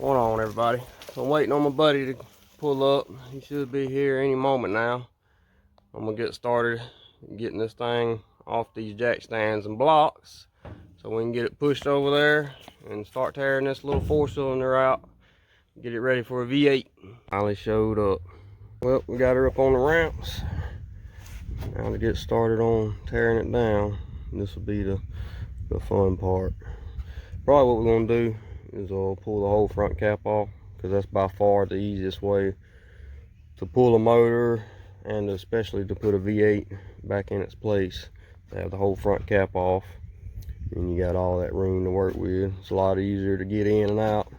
Going on, everybody? I'm waiting on my buddy to pull up. He should be here any moment now. I'm gonna get started getting this thing off these jack stands and blocks so we can get it pushed over there and start tearing this little 4-cylinder out. Get it ready for a V8. Finally showed up. Well, we got her up on the ramps. Now to get started on tearing it down. This will be the fun part. Probably what we're gonna do is pull the whole front cap off, because that's by far the easiest way to pull a motor, and especially to put a V8 back in its place. To have the whole front cap off and you got all that room to work with. It's a lot easier to get in and out.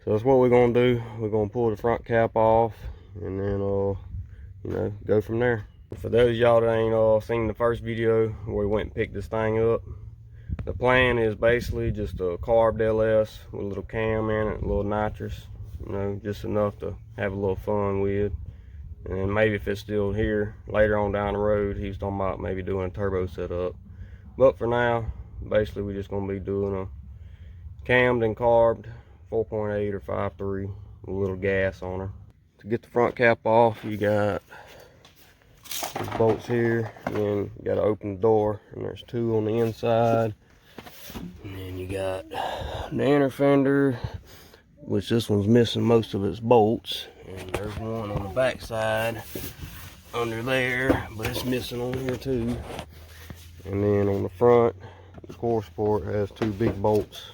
So that's what we're gonna do. We're gonna pull the front cap off and then you know, go from there. For those of y'all that ain't seen the first video where we went and picked this thing up, the plan is basically just a carbed LS with a little cam in it, a little nitrous, you know, just enough to have a little fun with. And then maybe if it's still here later on down the road, he's talking about maybe doing a turbo setup. But for now, basically we're just gonna be doing a cammed and carbed 4.8 or 5.3 with a little gas on her. To get the front cap off, you got these bolts here, and then you got to open the door, and there's 2 on the inside. And then you got the inner fender, which this one's missing most of its bolts, and there's one on the back side under there, but it's missing on here too. And then on the front, the core support has 2 big bolts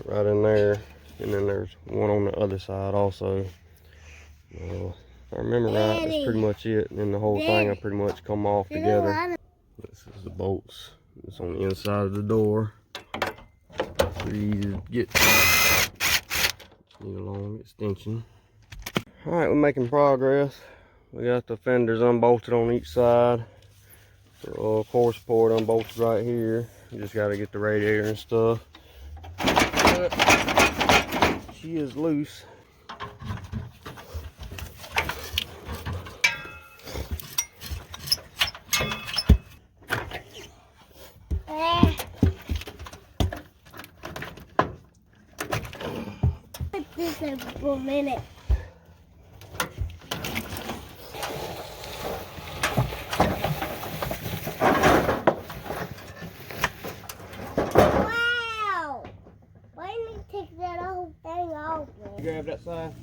right in there, and then there's one on the other side also. If I remember right, that's pretty much it. And then the whole thing will pretty much come off together. This is the bolts. It's on the inside of the door. Pretty easy to get. Need a long extension. Alright, we're making progress. We got the fenders unbolted on each side. The core support unbolted right here. You just got to get the radiator and stuff. But she is loose. This in for a minute. Wow! Why didn't you take that whole thing off? Grab that side.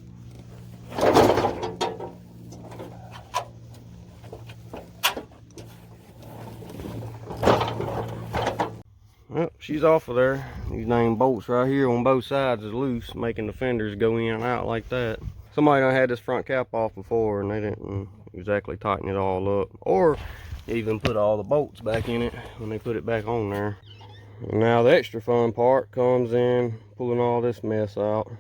Well, she's off of there. These dang bolts right here on both sides is loose, making the fenders go in and out like that. Somebody done had this front cap off before and they didn't exactly tighten it all up, or even put all the bolts back in it when they put it back on there. And now the extra fun part comes in pulling all this mess out.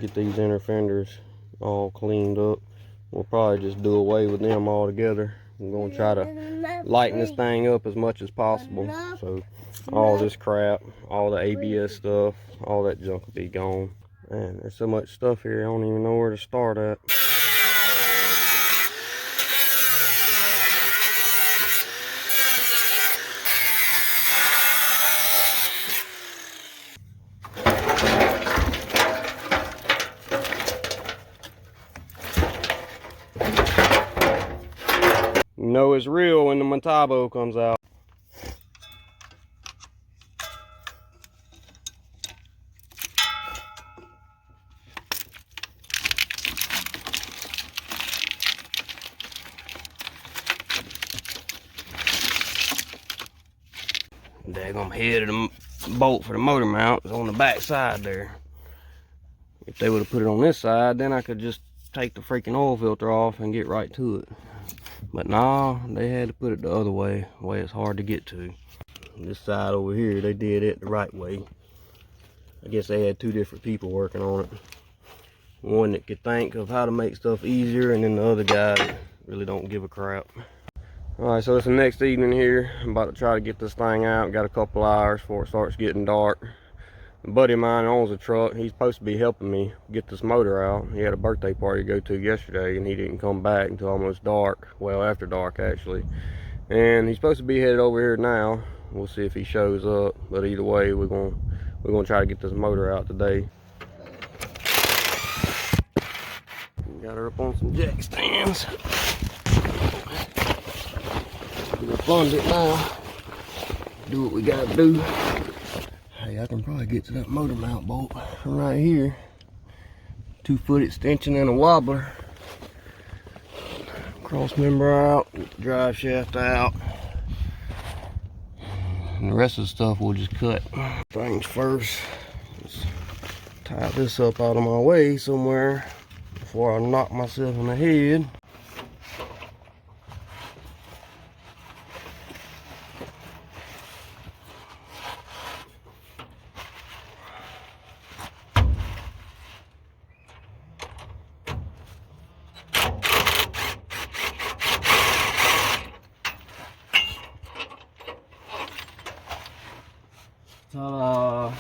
Get these inner fenders all cleaned up. We'll probably just do away with them altogether. I'm going to try to lighten this thing up as much as possible. So all this crap, all the ABS stuff, all that junk will be gone. Man, there's so much stuff here, I don't even know where to start at. You know it's real when the Montabo comes out. Daggum head of the bolt for the motor mount is on the back side there. If they would have put it on this side, then I could just take the freaking oil filter off and get right to it. But nah, they had to put it the other way it's hard to get to. This side over here, they did it the right way. I guess they had 2 different people working on it. One that could think of how to make stuff easier, and then the other guy that really don't give a crap. Alright, so it's the next evening here. I'm about to try to get this thing out. Got a couple hours before it starts getting dark. A buddy of mine owns a truck. He's supposed to be helping me get this motor out. He had a birthday party to go to yesterday, and he didn't come back until almost dark. Well, after dark, actually. And he's supposed to be headed over here now. We'll see if he shows up. But either way, we're gonna we're gonna try to get this motor out today. Got her up on some jack stands. We're gonna fund it now. Do what we gotta do. Hey, I can probably get to that motor mount bolt from right here. 2-foot extension and a wobbler. Cross member out, drive shaft out. And the rest of the stuff we'll just cut. Things first, let's tie this up out of my way somewhere before I knock myself in the head. Ta-da!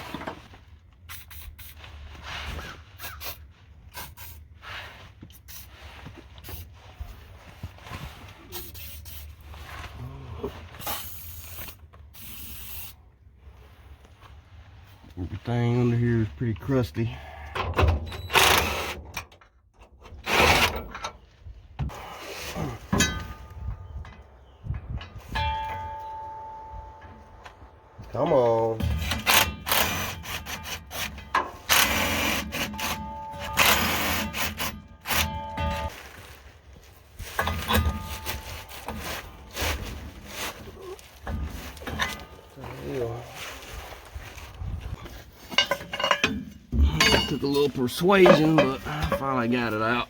Everything under here is pretty crusty. Come on. Took a little persuasion, but I finally got it out.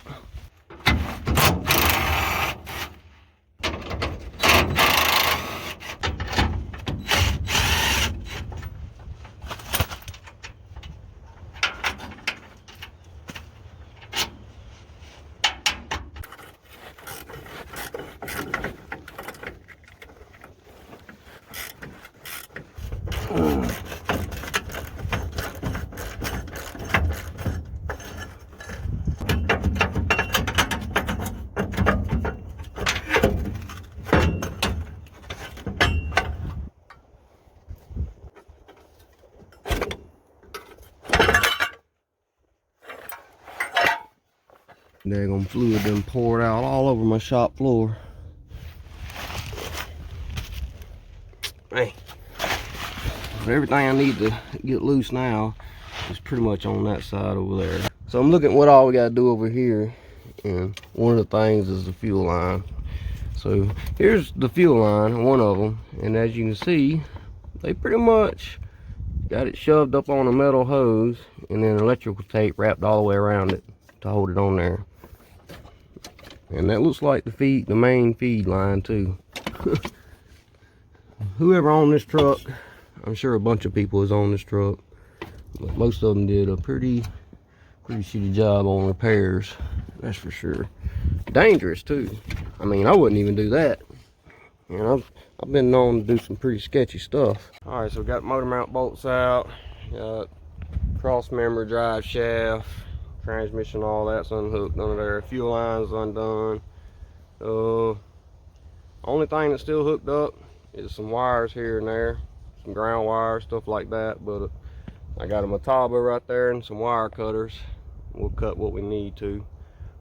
Daggone fluid done poured out all over my shop floor. Hey, everything I need to get loose now is pretty much on that side over there. So I'm looking at what all we gotta do over here, and one of the things is the fuel line. So here's the fuel line, one of them, and as you can see, they pretty much got it shoved up on a metal hose and then electrical tape wrapped all the way around it to hold it on there. And that looks like the main feed line too. Whoever owned this truck, I'm sure a bunch of people is on this truck, but most of them did a pretty shitty job on repairs, that's for sure. Dangerous too. I mean, I wouldn't even do that. You know, I've been known to do some pretty sketchy stuff. All right, so we got motor mount bolts out, got cross member, drive shaft, transmission, all that's unhooked under there. Fuel line's undone. Only thing that's still hooked up is some wires here and there, some ground wires, stuff like that. But I got a Mataba right there and some wire cutters. We'll cut what we need to.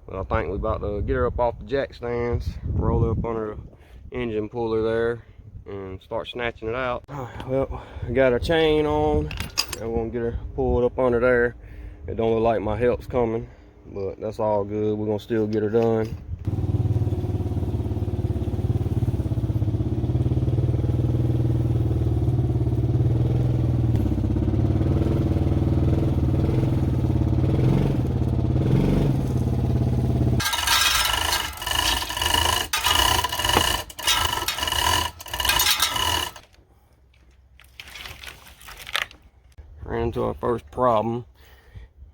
But I think we're about to get her up off the jack stands, roll her up under the engine puller there, and start snatching it out. Well, I got a chain on. I'm gonna get her pulled up under there. It don't look like my help's coming, but that's all good. We're gonna still get her done. Ran into our first problem.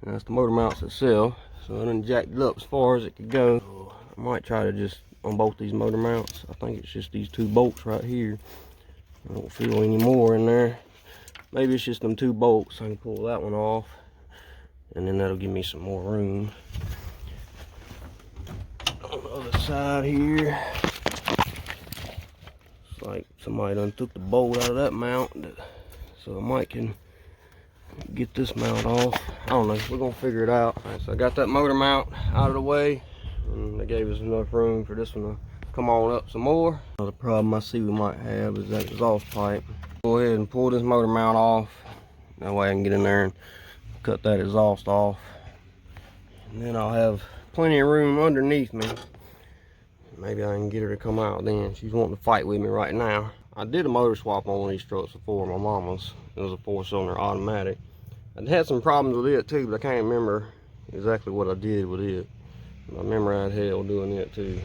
And that's the motor mounts itself. So I done jacked it up as far as it could go. So I might try to just unbolt these motor mounts. I think it's just these two bolts right here. I don't feel any more in there. Maybe it's just them two bolts. I can pull that one off, and then that'll give me some more room. On the other side here, it's like somebody done took the bolt out of that mount. So I might can Get this mount off. I don't know, we're gonna figure it out. All right, so I got that motor mount out of the way, and they gave us enough room for this one to come on up some more. Another problem I see we might have is that exhaust pipe. Go ahead and pull this motor mount off. That way I can get in there and cut that exhaust off. And then I'll have plenty of room underneath me. Maybe I can get her to come out then. She's wanting to fight with me right now. I did a motor swap on one of these trucks before, my mama's. It was a 4-cylinder automatic. I had some problems with it too, but I can't remember exactly what I did with it. I remember I had hell doing it too.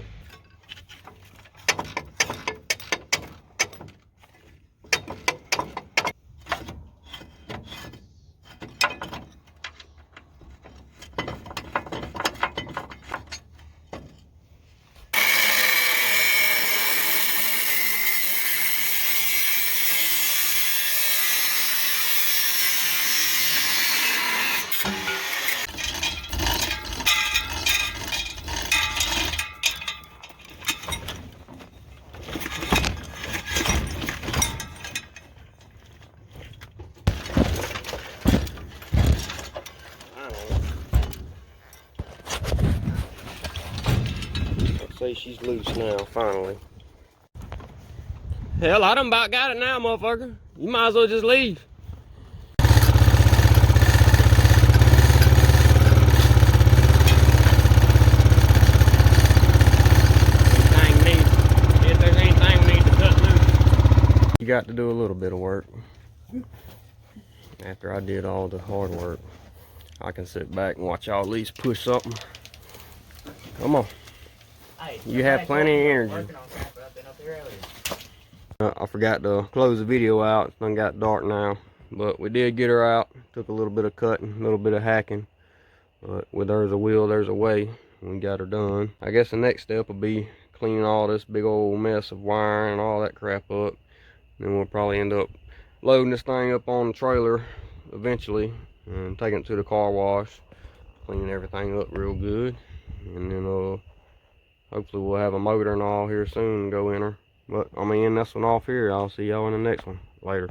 Say she's loose now, finally. Hell, I done about got it now, motherfucker. You might as well just leave. If there's anything we need to cut loose. You got to do a little bit of work. After I did all the hard work, I can sit back and watch y'all at least push something. Come on. You have plenty of energy. I forgot to close the video out. It's done got dark now. But we did get her out. Took a little bit of cutting, a little bit of hacking. But where there's a will, there's a way. We got her done. I guess the next step will be cleaning all this big old mess of wiring and all that crap up. Then we'll probably end up loading this thing up on the trailer eventually and taking it to the car wash, cleaning everything up real good. And then hopefully we'll have a motor and all here soon and go in her. But I'm gonna end this one off here. I'll see y'all in the next one. Later.